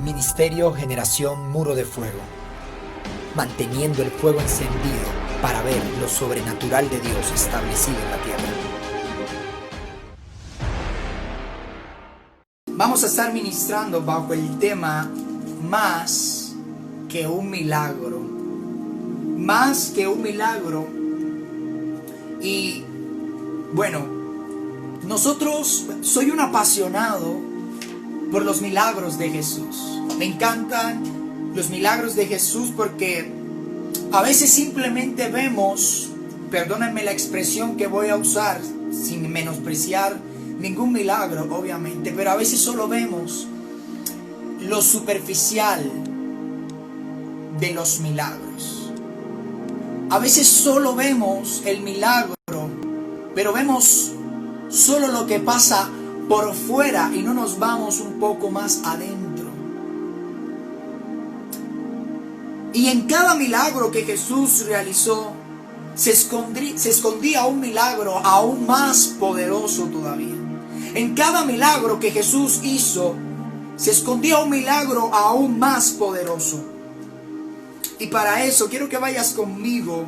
Ministerio Generación Muro de Fuego, manteniendo el fuego encendido para ver lo sobrenatural de Dios establecido en la tierra. Vamos a estar ministrando bajo el tema más que un milagro. Más que un milagro. Y bueno, soy un apasionado por los milagros de Jesús. Me encantan los milagros de Jesús porque a veces simplemente vemos, perdónenme la expresión que voy a usar sin menospreciar ningún milagro obviamente, pero a veces solo vemos lo superficial de los milagros. A veces solo vemos el milagro, pero vemos solo lo que pasa por fuera y no nos vamos un poco más adentro. Y en cada milagro que Jesús realizó, se escondía un milagro aún más poderoso todavía. En cada milagro que Jesús hizo, se escondía un milagro aún más poderoso. Y para eso quiero que vayas conmigo.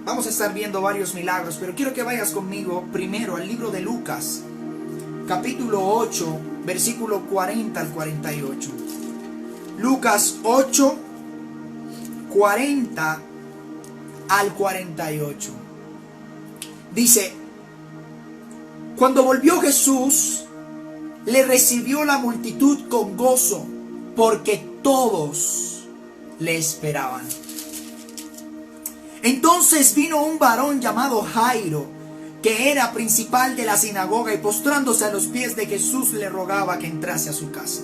Vamos a estar viendo varios milagros, pero quiero que vayas conmigo primero al libro de Lucas, capítulo 8, versículo 40 al 48. Lucas 8, 40 al 48. Dice: cuando volvió Jesús, le recibió la multitud con gozo, porque todos le esperaban. Entonces vino un varón llamado Jairo, que era principal de la sinagoga, y postrándose a los pies de Jesús le rogaba que entrase a su casa,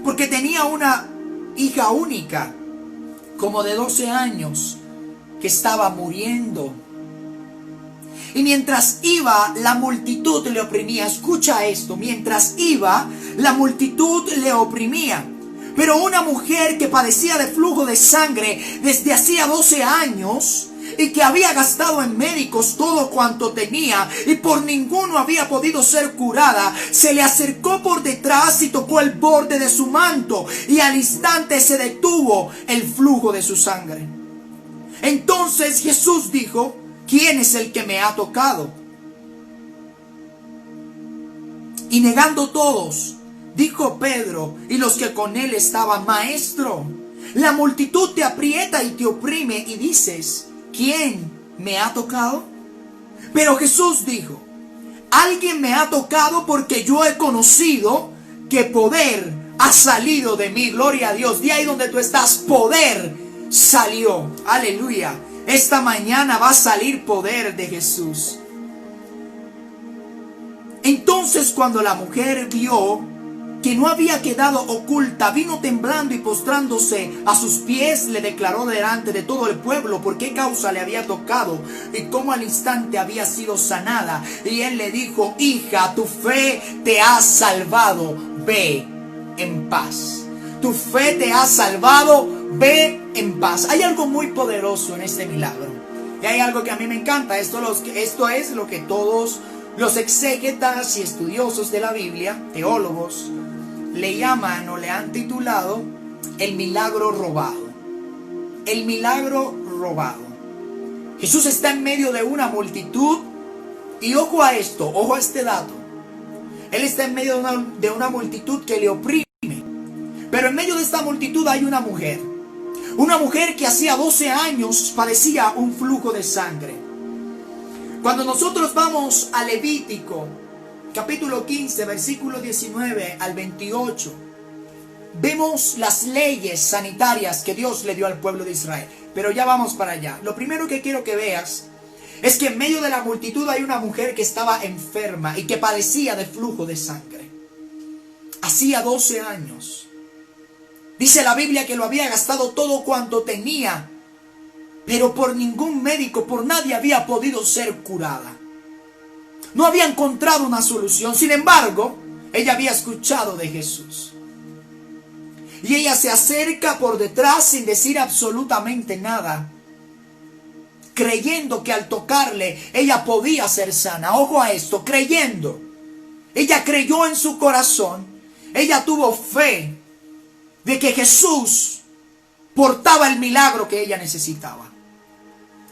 porque tenía una hija única, como de 12 años, que estaba muriendo. Y mientras iba, la multitud le oprimía. Escucha esto: mientras iba, la multitud le oprimía. Pero una mujer que padecía de flujo de sangre desde hacía 12 años, y que había gastado en médicos todo cuanto tenía, y por ninguno había podido ser curada, se le acercó por detrás y tocó el borde de su manto, y al instante se detuvo el flujo de su sangre. Entonces Jesús dijo: ¿quién es el que me ha tocado? Y negando todos, dijo Pedro y los que con él estaban: Maestro, la multitud te aprieta y te oprime, y dices: ¿quién me ha tocado? Pero Jesús dijo: alguien me ha tocado, porque yo he conocido que poder ha salido de mí. Gloria a Dios. De ahí donde tú estás, poder salió. Aleluya. Esta mañana va a salir poder de Jesús. Entonces, cuando la mujer vio que no había quedado oculta, vino temblando y postrándose a sus pies, le declaró delante de todo el pueblo por qué causa le había tocado y cómo al instante había sido sanada. Y él le dijo: hija, tu fe te ha salvado, ve en paz. Tu fe te ha salvado, ve en paz. Hay algo muy poderoso en este milagro, y hay algo que a mí me encanta. Esto es lo que todos los exégetas y estudiosos de la Biblia, teólogos, le llaman o le han titulado el milagro robado. El milagro robado. Jesús está en medio de una multitud, y ojo a esto, ojo a este dato. Él está en medio de una multitud que le oprime, pero en medio de esta multitud hay una mujer. Una mujer que hacía 12 años padecía un flujo de sangre. Cuando nosotros vamos a Levítico, capítulo 15, versículo 19 al 28, vemos las leyes sanitarias que Dios le dio al pueblo de Israel. Pero ya vamos para allá. Lo primero que quiero que veas es que en medio de la multitud hay una mujer que estaba enferma y que padecía de flujo de sangre. Hacía 12 años. Dice la Biblia que lo había gastado todo cuanto tenía, pero por ningún médico, por nadie había podido ser curada. No había encontrado una solución. Sin embargo, ella había escuchado de Jesús. Y ella se acerca por detrás sin decir absolutamente nada, creyendo que al tocarle ella podía ser sana. Ojo a esto, creyendo. Ella creyó en su corazón Ella tuvo fe de que Jesús portaba el milagro que ella necesitaba.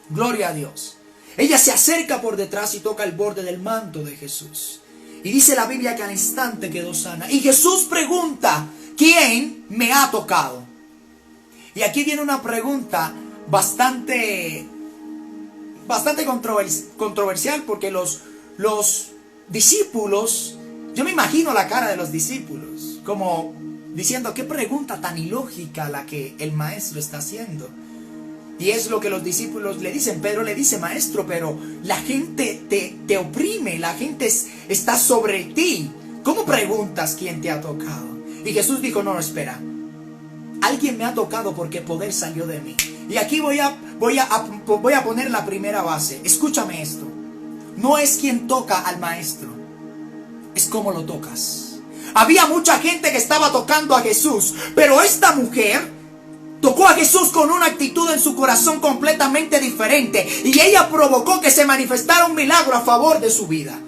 Gloria a Dios. Ella se acerca por detrás y toca el borde del manto de Jesús. Y dice la Biblia que al instante quedó sana. Y Jesús pregunta, ¿quién me ha tocado? Y aquí viene una pregunta bastante controversial, porque los discípulos, yo me imagino la cara de los discípulos, como diciendo, qué pregunta tan ilógica la que el maestro está haciendo. Y es lo que los discípulos le dicen. Pedro le dice, maestro, pero la gente te oprime, la gente está sobre ti. ¿Cómo preguntas quién te ha tocado? Y Jesús dijo, no, espera. Alguien me ha tocado porque poder salió de mí. Y aquí voy a poner la primera base. Escúchame esto. No es quien toca al maestro, es cómo lo tocas. Había mucha gente que estaba tocando a Jesús, pero esta mujer tocó a Jesús con una actitud en su corazón completamente diferente, y ella provocó que se manifestara un milagro a favor de su vida.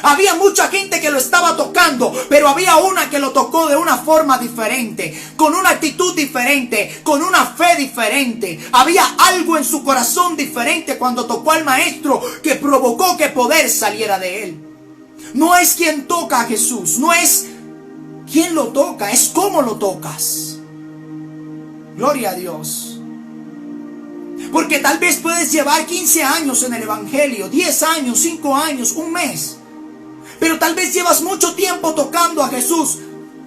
Había mucha gente que lo estaba tocando, pero había una que lo tocó de una forma diferente, con una actitud diferente, con una fe diferente. Había algo en su corazón diferente cuando tocó al maestro que provocó que poder saliera de él. No es quien toca a Jesús, no es quien lo toca, es cómo lo tocas. Gloria a Dios. Porque tal vez puedes llevar 15 años en el evangelio, 10 años, 5 años, un mes. Pero tal vez llevas mucho tiempo tocando a Jesús,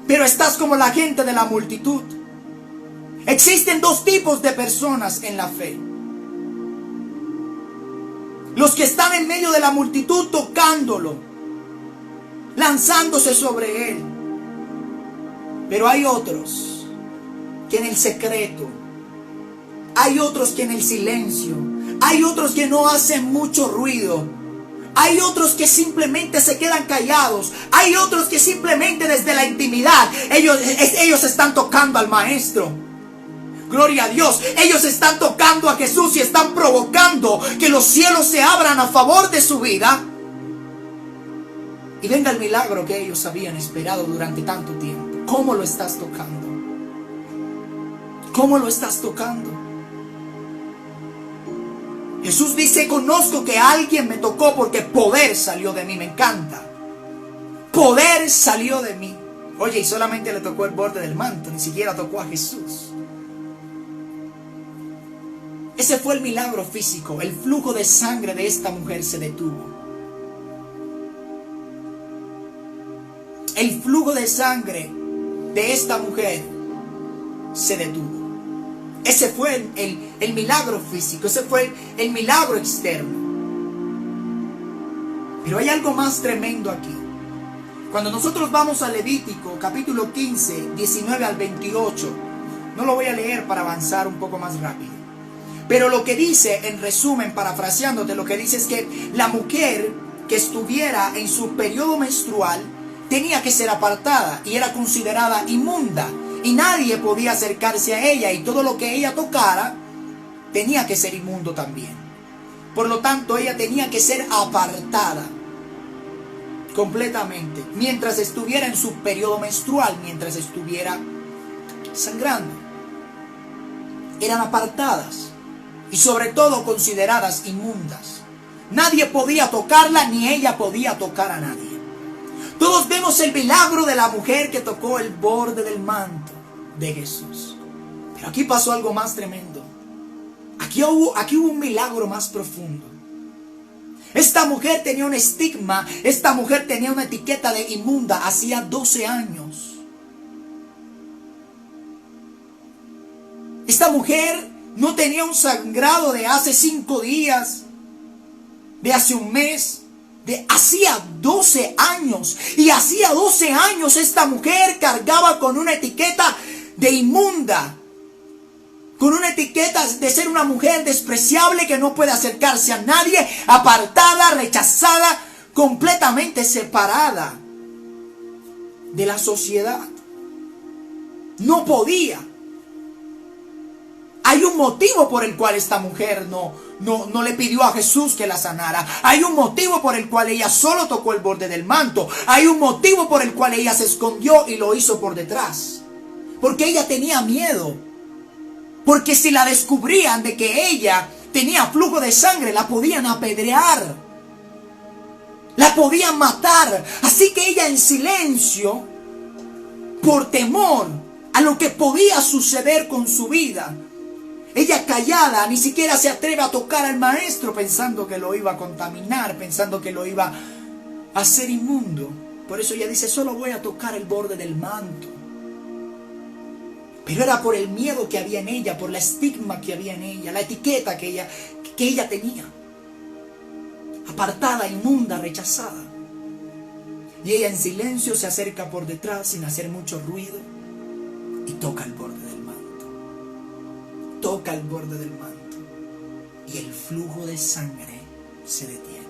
pero estás como la gente de la multitud. Existen dos tipos de personas en la fe. Los que están en medio de la multitud tocándolo, lanzándose sobre él. Pero hay otros que en el secreto, hay otros que en el silencio, hay otros que no hacen mucho ruido. Hay otros que simplemente se quedan callados. Hay otros que simplemente desde la intimidad ellos están tocando al maestro. Gloria a Dios. Ellos están tocando a Jesús y están provocando que los cielos se abran a favor de su vida y venga el milagro que ellos habían esperado durante tanto tiempo. ¿Cómo lo estás tocando? ¿Cómo lo estás tocando? Jesús dice, conozco que alguien me tocó porque poder salió de mí. Me encanta. Poder salió de mí. Oye, y solamente le tocó el borde del manto, ni siquiera tocó a Jesús. Ese fue el milagro físico. El flujo de sangre de esta mujer se detuvo. El flujo de sangre de esta mujer se detuvo. Ese fue el milagro físico, ese fue el milagro externo. Pero hay algo más tremendo aquí. Cuando nosotros vamos a Levítico, capítulo 15, 19 al 28, no lo voy a leer para avanzar un poco más rápido. Pero lo que dice, en resumen, parafraseándote, lo que dice es que la mujer que estuviera en su periodo menstrual tenía que ser apartada y era considerada inmunda. Y nadie podía acercarse a ella, y todo lo que ella tocara tenía que ser inmundo también. Por lo tanto, ella tenía que ser apartada completamente mientras estuviera en su periodo menstrual, mientras estuviera sangrando. Eran apartadas y sobre todo consideradas inmundas. Nadie podía tocarla, ni ella podía tocar a nadie. Todos vemos el milagro de la mujer que tocó el borde del manto de Jesús. Pero aquí pasó algo más tremendo. Aquí hubo un milagro más profundo. Esta mujer tenía un estigma, esta mujer tenía una etiqueta de inmunda hacía 12 años. Esta mujer no tenía un sangrado de hace 5 días, de hace un mes, de hacía 12 años. Y hacía 12 años esta mujer cargaba con una etiqueta de inmunda, con una etiqueta de ser una mujer despreciable que no puede acercarse a nadie, apartada, rechazada, completamente separada de la sociedad. No podía. Hay un motivo por el cual esta mujer no le pidió a Jesús que la sanara. Hay un motivo por el cual ella solo tocó el borde del manto. Hay un motivo por el cual ella se escondió y lo hizo por detrás. Porque ella tenía miedo. Porque si la descubrían de que ella tenía flujo de sangre, la podían apedrear. La podían matar. Así que ella en silencio, por temor a lo que podía suceder con su vida, ella callada, ni siquiera se atreve a tocar al maestro, pensando que lo iba a contaminar, pensando que lo iba a hacer inmundo. Por eso ella dice, solo voy a tocar el borde del manto. Pero era por el miedo que había en ella, por la estigma que había en ella, la etiqueta que ella tenía. Apartada, inmunda, rechazada. Y ella en silencio se acerca por detrás sin hacer mucho ruido y toca el borde del manto. Toca el borde del manto y el flujo de sangre se detiene.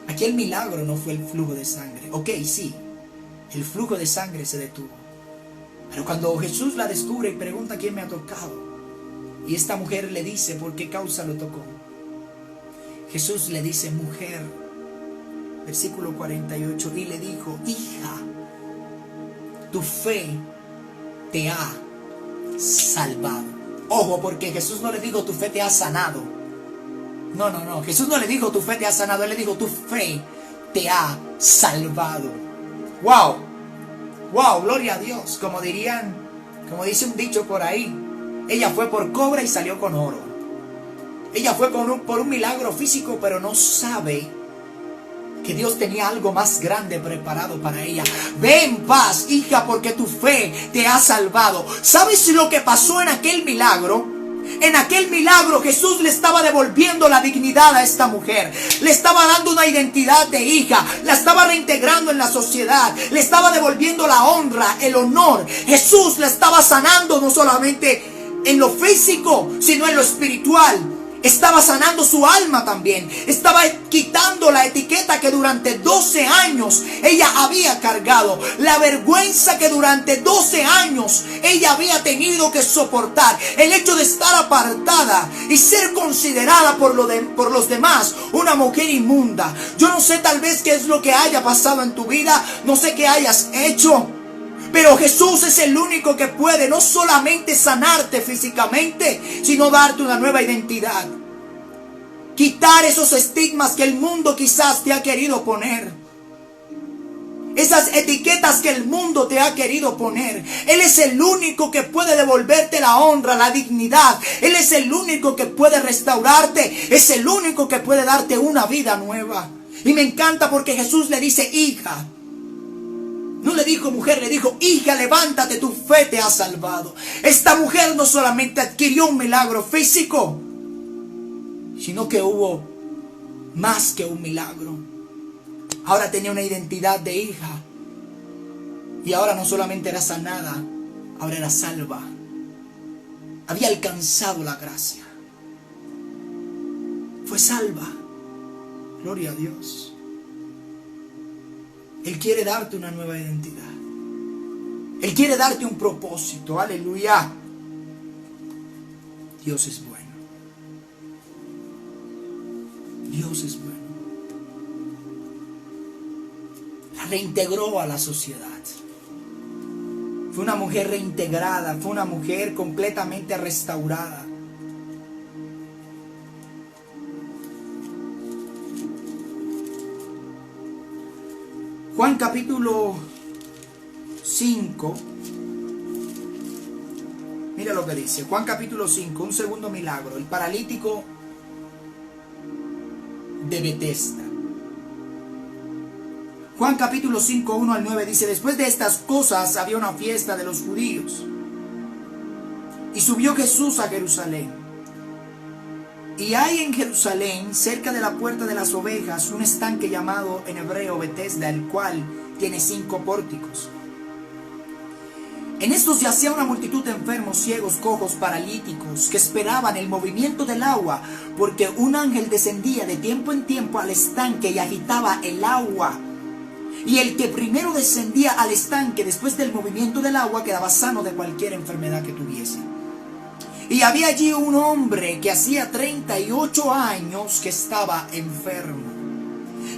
Aquí el milagro no fue el flujo de sangre. Ok, sí, el flujo de sangre se detuvo. Pero cuando Jesús la descubre y pregunta quién me ha tocado, y esta mujer le dice por qué causa lo tocó, Jesús le dice, mujer, versículo 48, y le dijo, hija, tu fe te ha salvado. Ojo, porque Jesús no le dijo tu fe te ha sanado. No. Jesús no le dijo tu fe te ha sanado. Él le dijo tu fe te ha salvado. Wow, gloria a Dios. Como dice un dicho por ahí, ella fue por cobre y salió con oro. Ella fue por un milagro físico, pero no sabe que Dios tenía algo más grande preparado para ella. Ve en paz, hija, porque tu fe te ha salvado. ¿Sabes lo que pasó en aquel milagro? En aquel milagro Jesús le estaba devolviendo la dignidad a esta mujer. Le estaba dando una identidad de hija. La estaba reintegrando en la sociedad. Le estaba devolviendo la honra, el honor. Jesús la estaba sanando no solamente en lo físico, sino en lo espiritual. Estaba sanando su alma también. Estaba quitando la etiqueta que durante 12 años ella había cargado. La vergüenza que durante 12 años ella había tenido que soportar. El hecho de estar apartada y ser considerada por los demás una mujer inmunda. Yo no sé tal vez qué es lo que haya pasado en tu vida. No sé qué hayas hecho. Pero Jesús es el único que puede no solamente sanarte físicamente, sino darte una nueva identidad. Quitar esos estigmas que el mundo quizás te ha querido poner. Esas etiquetas que el mundo te ha querido poner. Él es el único que puede devolverte la honra, la dignidad. Él es el único que puede restaurarte. Es el único que puede darte una vida nueva. Y me encanta porque Jesús le dice, hija. No le dijo mujer, le dijo, hija, levántate, tu fe te ha salvado. Esta mujer no solamente adquirió un milagro físico, sino que hubo más que un milagro. Ahora tenía una identidad de hija. Y ahora no solamente era sanada, ahora era salva. Había alcanzado la gracia. Fue salva. Gloria a Dios. Él quiere darte una nueva identidad. Él quiere darte un propósito. Aleluya. Dios es bueno. Dios es bueno. La reintegró a la sociedad. Fue una mujer reintegrada. Fue una mujer completamente restaurada. Juan capítulo 5. Mira lo que dice. Juan capítulo 5, un segundo milagro. El paralítico de Betesda. Juan capítulo 5, 1 al 9 dice, después de estas cosas había una fiesta de los judíos. Y subió Jesús a Jerusalén. Y hay en Jerusalén, cerca de la puerta de las ovejas, un estanque llamado en hebreo Betesda, el cual tiene 5 pórticos. En estos yacía una multitud de enfermos, ciegos, cojos, paralíticos, que esperaban el movimiento del agua, porque un ángel descendía de tiempo en tiempo al estanque y agitaba el agua. Y el que primero descendía al estanque después del movimiento del agua quedaba sano de cualquier enfermedad que tuviese. Y había allí un hombre que hacía 38 años que estaba enfermo.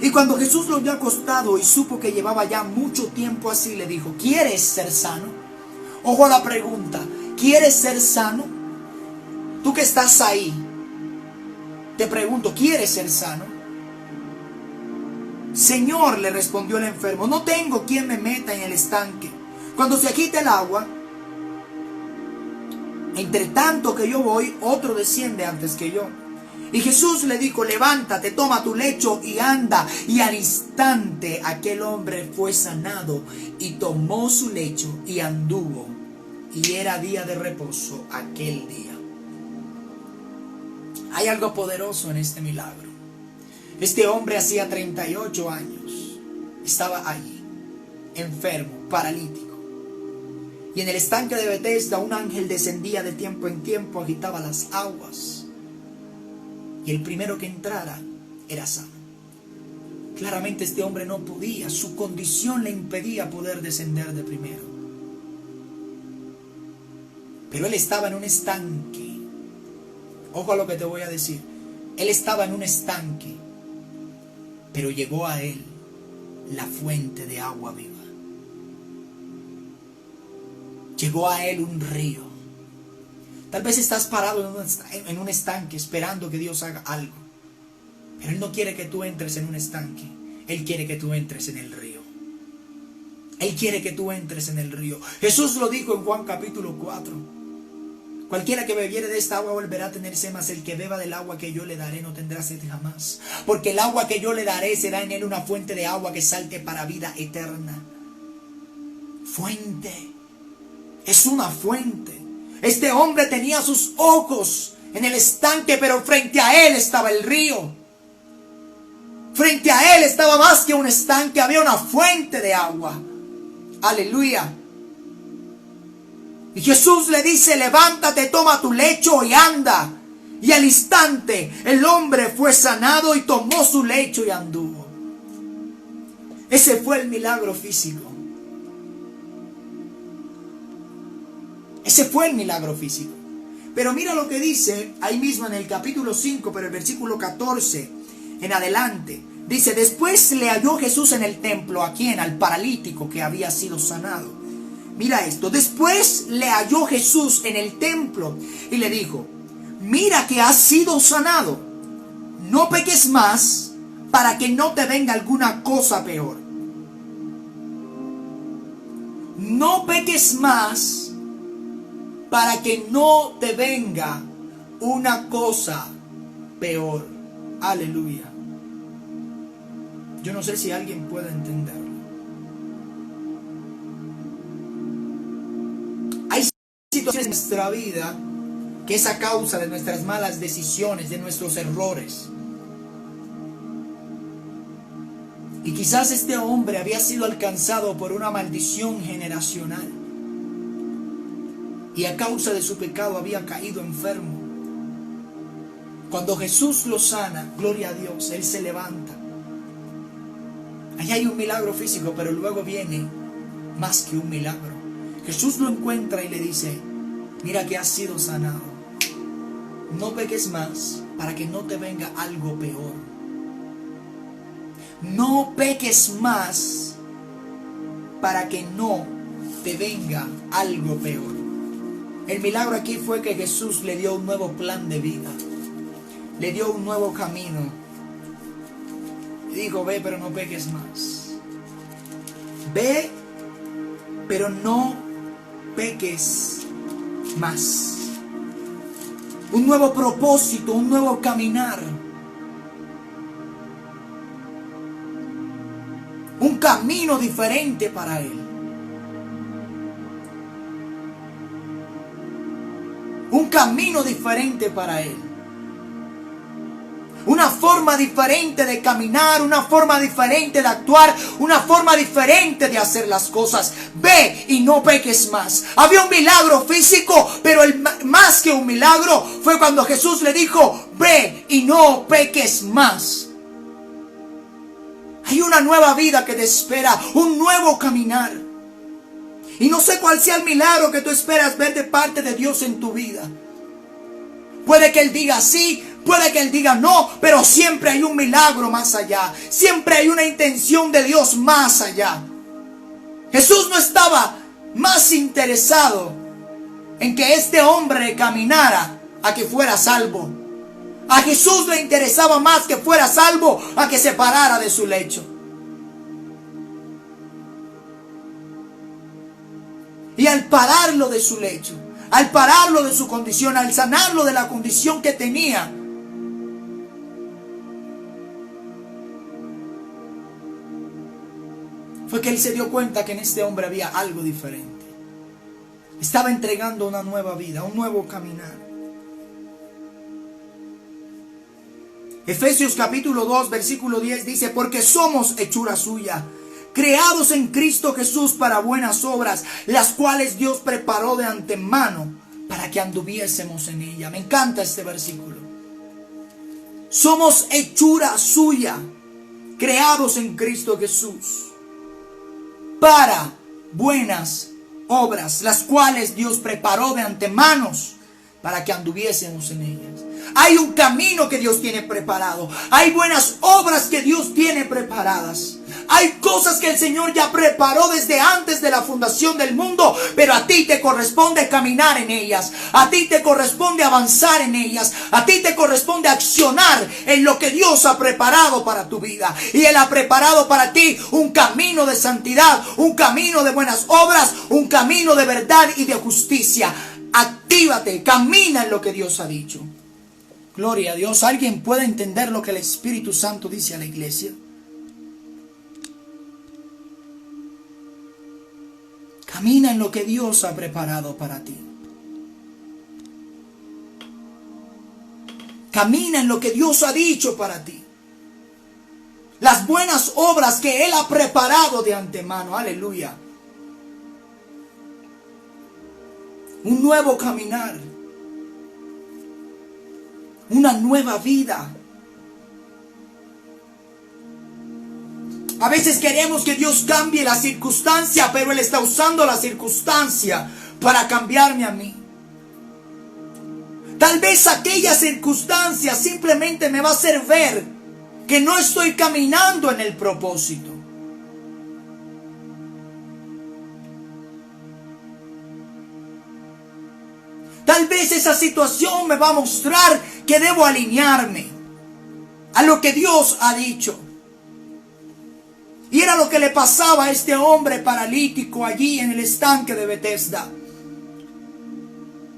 Y cuando Jesús lo vio acostado y supo que llevaba ya mucho tiempo así, le dijo: ¿quieres ser sano? Ojo a la pregunta: ¿quieres ser sano? Tú que estás ahí, te pregunto: ¿quieres ser sano? Señor, le respondió el enfermo, no tengo quien me meta en el estanque cuando se agite el agua. Entre tanto que yo voy, otro desciende antes que yo. Y Jesús le dijo: levántate, toma tu lecho y anda. Y al instante aquel hombre fue sanado y tomó su lecho y anduvo. Y era día de reposo aquel día. Hay algo poderoso en este milagro. Este hombre hacía 38 años. Estaba allí, enfermo, paralítico. Y en el estanque de Betesda un ángel descendía de tiempo en tiempo, agitaba las aguas. Y el primero que entrara era sano. Claramente este hombre no podía, su condición le impedía poder descender de primero. Pero él estaba en un estanque. Ojo a lo que te voy a decir. Él estaba en un estanque, pero llegó a él la fuente de agua viva. Llegó a él un río. Tal vez estás parado en un estanque esperando que Dios haga algo. Pero Él no quiere que tú entres en un estanque. Él quiere que tú entres en el río. Él quiere que tú entres en el río. Jesús lo dijo en Juan capítulo 4. Cualquiera que bebiere de esta agua volverá a tener sed, mas el que beba del agua que yo le daré no tendrá sed jamás. Porque el agua que yo le daré será en él una fuente de agua que salte para vida eterna. Fuente. Es una fuente. Este hombre tenía sus ojos en el estanque, pero frente a él estaba el río. Frente a él estaba más que un estanque, había una fuente de agua. Aleluya. Y Jesús le dice: levántate, toma tu lecho y anda. Y al instante el hombre fue sanado y tomó su lecho y anduvo. Ese fue el milagro físico. Ese fue el milagro físico. Pero mira lo que dice ahí mismo en el capítulo 5, pero el versículo 14 en adelante. Dice: después le halló Jesús en el templo. ¿A quién? Al paralítico que había sido sanado. Mira esto. Después le halló Jesús en el templo y le dijo: mira que has sido sanado. No peques más para que no te venga alguna cosa peor. No peques más para que no te venga una cosa peor. Aleluya. Yo no sé si alguien puede entenderlo. Hay situaciones en nuestra vida que es a causa de nuestras malas decisiones, de nuestros errores. Y quizás este hombre había sido alcanzado por una maldición generacional. Y a causa de su pecado había caído enfermo. Cuando Jesús lo sana, gloria a Dios, él se levanta. Allá hay un milagro físico, pero luego viene más que un milagro. Jesús lo encuentra y le dice: mira que has sido sanado. No peques más para que no te venga algo peor. No peques más para que no te venga algo peor. El milagro aquí fue que Jesús le dio un nuevo plan de vida. Le dio un nuevo camino. Y dijo: ve, pero no peques más. Ve, pero no peques más. Un nuevo propósito, un nuevo caminar. Un camino diferente para él. Un camino diferente para él. Una forma diferente de caminar, una forma diferente de actuar, una forma diferente de hacer las cosas. Ve y no peques más. Había un milagro físico, pero más que un milagro fue cuando Jesús le dijo: ve y no peques más. Hay una nueva vida que te espera, un nuevo caminar. Y no sé cuál sea el milagro que tú esperas ver de parte de Dios en tu vida. Puede que él diga sí, puede que él diga no, pero siempre hay un milagro más allá. Siempre hay una intención de Dios más allá. Jesús no estaba más interesado en que este hombre caminara a que fuera salvo. A Jesús le interesaba más que fuera salvo a que se parara de su lecho. Y al pararlo de su lecho, al pararlo de su condición, al sanarlo de la condición que tenía, fue que él se dio cuenta que en este hombre había algo diferente. Estaba entregando una nueva vida, un nuevo caminar. Efesios capítulo 2, versículo 10 dice: porque somos hechura suya, creados en Cristo Jesús para buenas obras, las cuales Dios preparó de antemano para que anduviésemos en ella. Me encanta este versículo. Somos hechura suya, creados en Cristo Jesús para buenas obras, las cuales Dios preparó de antemano para que anduviésemos en ellas. Hay un camino que Dios tiene preparado. Hay buenas obras que Dios tiene preparadas. Hay cosas que el Señor ya preparó desde antes de la fundación del mundo, pero a ti te corresponde caminar en ellas. A ti te corresponde avanzar en ellas. A ti te corresponde accionar en lo que Dios ha preparado para tu vida. Y Él ha preparado para ti un camino de santidad, un camino de buenas obras, un camino de verdad y de justicia. Actívate, camina en lo que Dios ha dicho. Gloria a Dios. ¿Alguien puede entender lo que el Espíritu Santo dice a la iglesia? Camina en lo que Dios ha preparado para ti. Camina en lo que Dios ha dicho para ti. Las buenas obras que Él ha preparado de antemano. Aleluya. Un nuevo caminar. Una nueva vida. A veces queremos que Dios cambie la circunstancia, pero Él está usando la circunstancia para cambiarme a mí. Tal vez aquella circunstancia simplemente me va a hacer ver que no estoy caminando en el propósito. Tal vez esa situación me va a mostrar que debo alinearme a lo que Dios ha dicho. Y era lo que le pasaba a este hombre paralítico allí en el estanque de Betesda.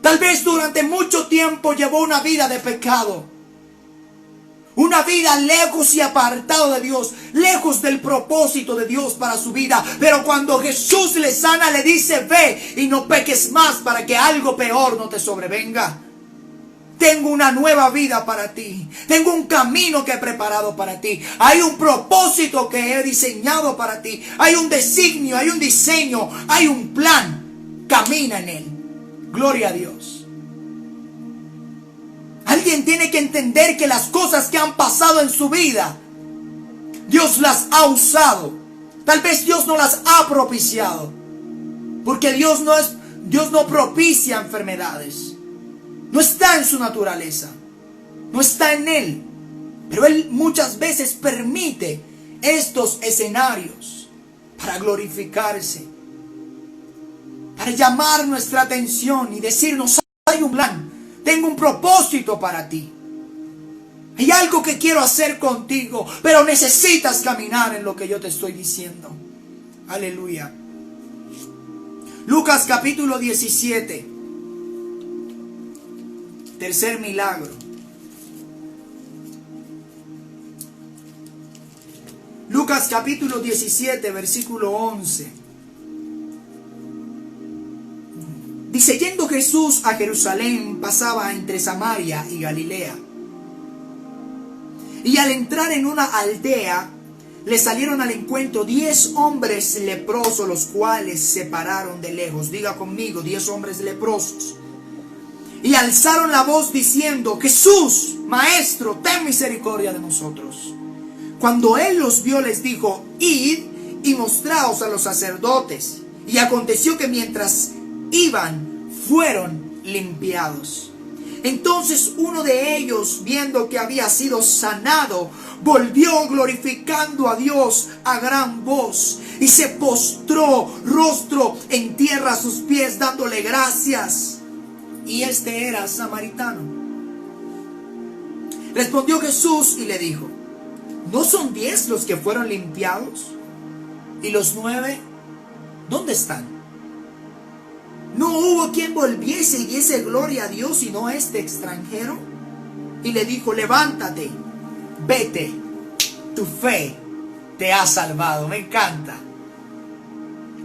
Tal vez durante mucho tiempo llevó una vida de pecado. Una vida lejos y apartado de Dios, lejos del propósito de Dios para su vida. Pero cuando Jesús le sana, le dice: ve y no peques más para que algo peor no te sobrevenga. Tengo una nueva vida para ti. Tengo un camino que he preparado para ti. Hay un propósito que he diseñado para ti. Hay un designio, hay un diseño, hay un plan. Camina en él. Gloria a Dios. Alguien tiene que entender que las cosas que han pasado en su vida, Dios las ha usado. Tal vez Dios no las ha propiciado. Porque Dios no propicia enfermedades. No está en su naturaleza. No está en Él. Pero Él muchas veces permite estos escenarios para glorificarse. Para llamar nuestra atención y decirnos: hay un plan. Tengo un propósito para ti. Hay algo que quiero hacer contigo, pero necesitas caminar en lo que yo te estoy diciendo. Aleluya. Lucas capítulo 17. Tercer milagro. Lucas capítulo 17, versículo 11. Dice: yendo Jesús a Jerusalén, pasaba entre Samaria y Galilea. Y al entrar en una aldea, le salieron al encuentro 10 hombres leprosos, los cuales se pararon de lejos. Diga conmigo: 10 hombres leprosos. Y alzaron la voz diciendo: Jesús, Maestro, ten misericordia de nosotros. Cuando él los vio, les dijo: id y mostraos a los sacerdotes. Y aconteció que mientras iban, fueron limpiados. Entonces uno de ellos, viendo que había sido sanado, volvió glorificando a Dios a gran voz y se postró rostro en tierra a sus pies dándole gracias. Y este era samaritano. Respondió Jesús y le dijo: ¿no son 10 los que fueron limpiados? ¿Y los 9 dónde están? ¿No hubo quien volviese y diese gloria a Dios sino este extranjero? Y le dijo: levántate, vete, tu fe te ha salvado. Me encanta.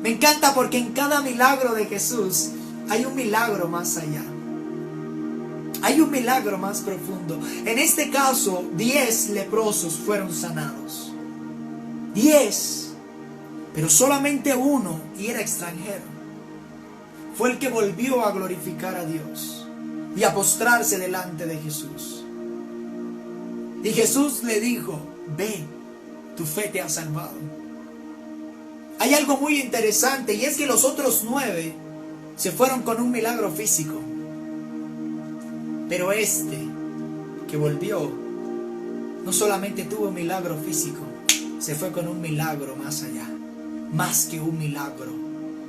Me encanta porque en cada milagro de Jesús hay un milagro más allá. Hay un milagro más profundo. En este caso, 10 leprosos fueron sanados. 10. Pero solamente uno, y era extranjero, fue el que volvió a glorificar a Dios y a postrarse delante de Jesús. Y Jesús le dijo: ve, tu fe te ha salvado. Hay algo muy interesante, y es que los otros 9 se fueron con un milagro físico. Pero este que volvió no solamente tuvo un milagro físico, se fue con un milagro más allá. Más que un milagro.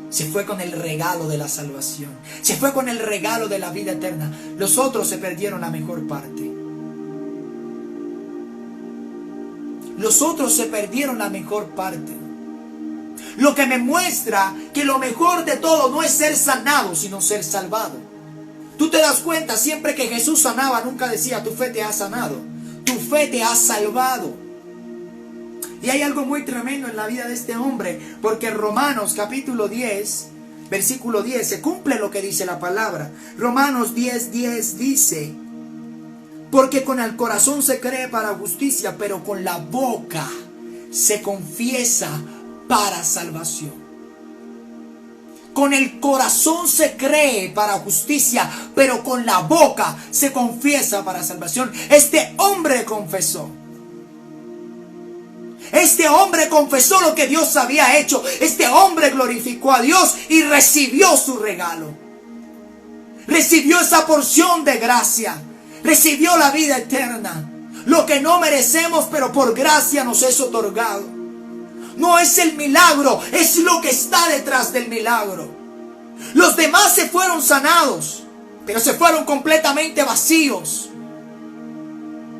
Se fue con el regalo de la salvación. Se fue con el regalo de la vida eterna. Los otros se perdieron la mejor parte. Los otros se perdieron la mejor parte. Lo que me muestra que lo mejor de todo no es ser sanado, sino ser salvado. Tú te das cuenta, siempre que Jesús sanaba, nunca decía: tu fe te ha sanado. Tu fe te ha salvado. Y hay algo muy tremendo en la vida de este hombre, porque en Romanos capítulo 10, versículo 10, se cumple lo que dice la palabra. Romanos 10:10 dice: porque con el corazón se cree para justicia, pero con la boca se confiesa para salvación. Con el corazón se cree para justicia, pero con la boca se confiesa para salvación. Este hombre confesó. Este hombre confesó lo que Dios había hecho. Este hombre glorificó a Dios y recibió su regalo. Recibió esa porción de gracia. Recibió la vida eterna. Lo que no merecemos, pero por gracia nos es otorgado. No es el milagro, es lo que está detrás del milagro. Los demás se fueron sanados, pero se fueron completamente vacíos.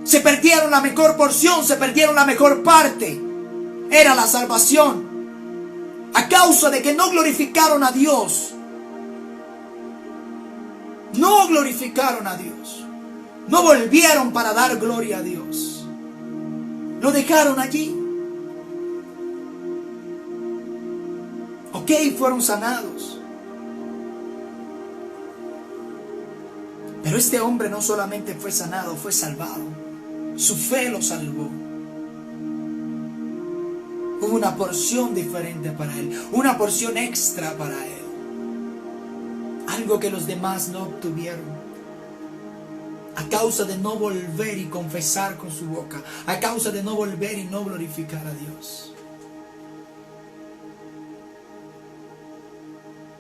Se perdieron la mejor porción, se perdieron la mejor parte. Era la salvación. A causa de que no glorificaron a Dios. No glorificaron a Dios. No volvieron para dar gloria a Dios. Lo dejaron allí. Ok, fueron sanados. Pero este hombre no solamente fue sanado, fue salvado. Su fe lo salvó. Hubo una porción diferente para él. Una porción extra para él. Algo que los demás no obtuvieron. A causa de no volver y confesar con su boca. A causa de no volver y no glorificar a Dios.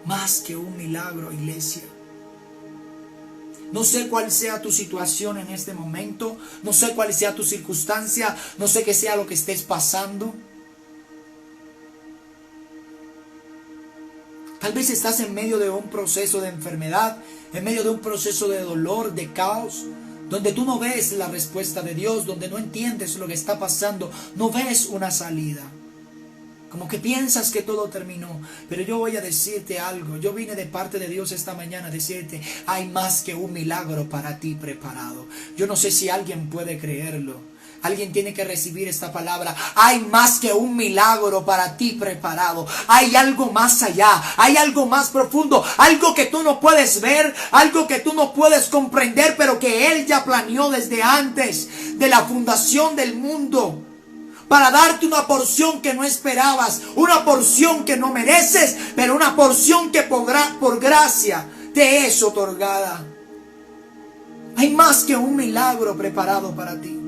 Más que un milagro, iglesia. No sé cuál sea tu situación en este momento. No sé cuál sea tu circunstancia. No sé qué sea lo que estés pasando. Tal vez estás en medio de un proceso de enfermedad. En medio de un proceso de dolor, de caos. Donde tú no ves la respuesta de Dios. Donde no entiendes lo que está pasando. No ves una salida. Como que piensas que todo terminó. Pero yo voy a decirte algo. Yo vine de parte de Dios esta mañana a decirte: hay más que un milagro para ti preparado. Yo no sé si alguien puede creerlo. Alguien tiene que recibir esta palabra. Hay más que un milagro para ti preparado. Hay algo más allá. Hay algo más profundo. Algo que tú no puedes ver. Algo que tú no puedes comprender. Pero que Él ya planeó desde antes de la fundación del mundo. Para darte una porción que no esperabas. Una porción que no mereces. Pero una porción que por gracia te es otorgada. Hay más que un milagro preparado para ti.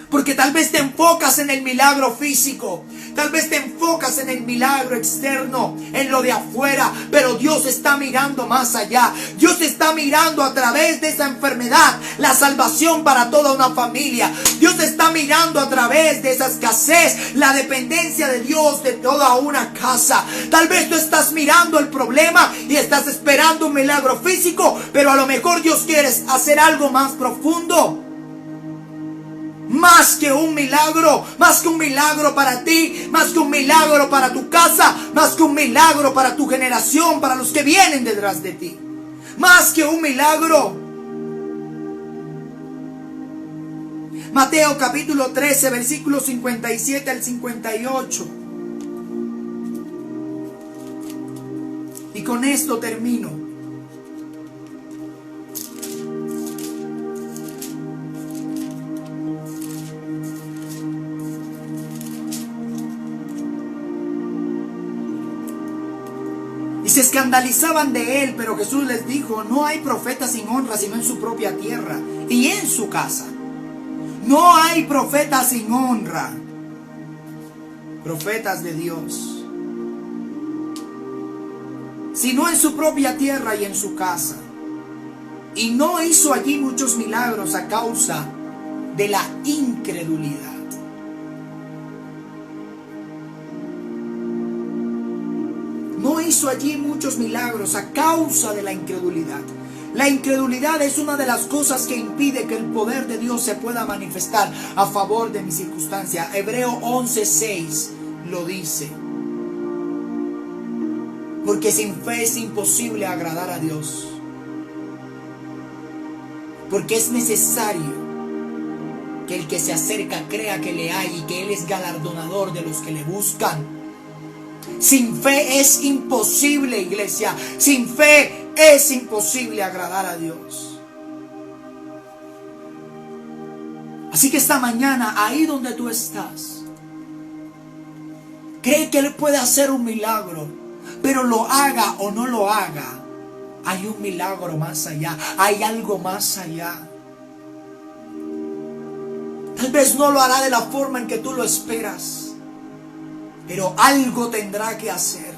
Porque tal vez te enfocas en el milagro físico, tal vez te enfocas en el milagro externo, en lo de afuera, pero Dios está mirando más allá. Dios está mirando a través de esa enfermedad la salvación para toda una familia. Dios está mirando a través de esa escasez la dependencia de Dios de toda una casa. Tal vez tú estás mirando el problema y estás esperando un milagro físico, pero a lo mejor Dios quiere hacer algo más profundo. Más que un milagro para ti, más que un milagro para tu casa, más que un milagro para tu generación, para los que vienen detrás de ti. Más que un milagro. Mateo capítulo 13, versículos 57 al 58. Y con esto termino. Y se escandalizaban de él, pero Jesús les dijo: no hay profeta sin honra sino en su propia tierra y en su casa. No hay profeta sin honra. Profetas de Dios. Sino en su propia tierra y en su casa. Y no hizo allí muchos milagros a causa de la incredulidad. No hizo allí muchos milagros a causa de la incredulidad. La incredulidad es una de las cosas que impide que el poder de Dios se pueda manifestar a favor de mi circunstancia. Hebreo 11:6 lo dice. Porque sin fe es imposible agradar a Dios. Porque es necesario que el que se acerca crea que le hay y que Él es galardonador de los que le buscan. Sin fe es imposible, iglesia. Sin fe es imposible agradar a Dios. Así que esta mañana, ahí donde tú estás, cree que Él puede hacer un milagro, pero lo haga o no lo haga, hay un milagro más allá, hay algo más allá. Tal vez no lo hará de la forma en que tú lo esperas, pero algo tendrá que hacer.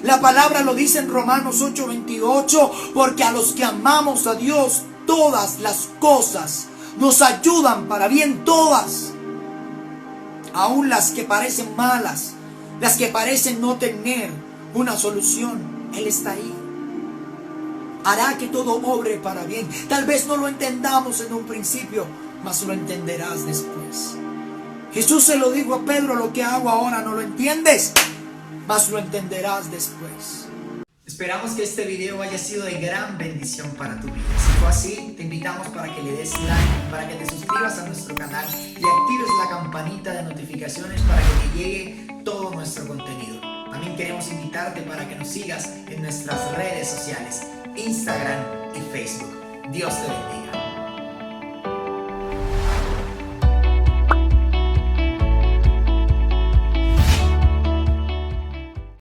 La palabra lo dice en Romanos 8:28, porque a los que amamos a Dios, todas las cosas nos ayudan para bien, todas. Aún las que parecen malas, las que parecen no tener una solución, Él está ahí. Hará que todo obre para bien. Tal vez no lo entendamos en un principio, mas lo entenderás después. Jesús se lo dijo a Pedro: lo que hago ahora no lo entiendes, mas lo entenderás después. Esperamos que este video haya sido de gran bendición para tu vida. Si fue así, te invitamos para que le des like, para que te suscribas a nuestro canal y actives la campanita de notificaciones para que te llegue todo nuestro contenido. También queremos invitarte para que nos sigas en nuestras redes sociales, Instagram y Facebook. Dios te bendiga.